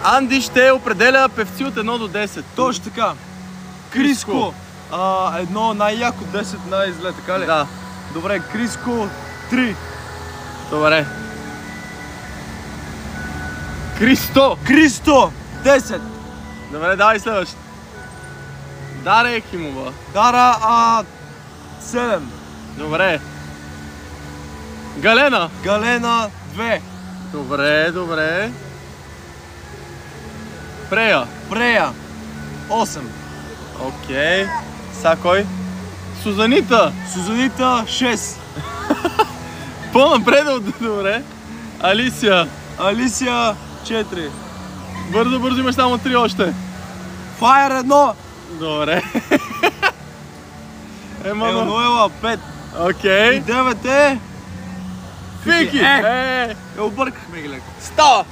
Анди ще определя певци от 1 до 10. Точно така. Криско. Едно най-яко, 10 най-зле, така ли? Да. Добре, Криско 3. Добре. Кристо. Кристо 10. Добре, давай следващ. Дара Ехимова. Дара 7. Добре. Галена. Галена 2. Добре, добре. Прея. Прея 8. Окей. Са кой? Сузанита. Сузанита 6. По-напред, добре. Алисия. Алисия 4. Бързо имаш само 3 още. Файер 1. Добре. Емануела 5. Окей. И 9 е... Фики. Объркахме ги леко. Става.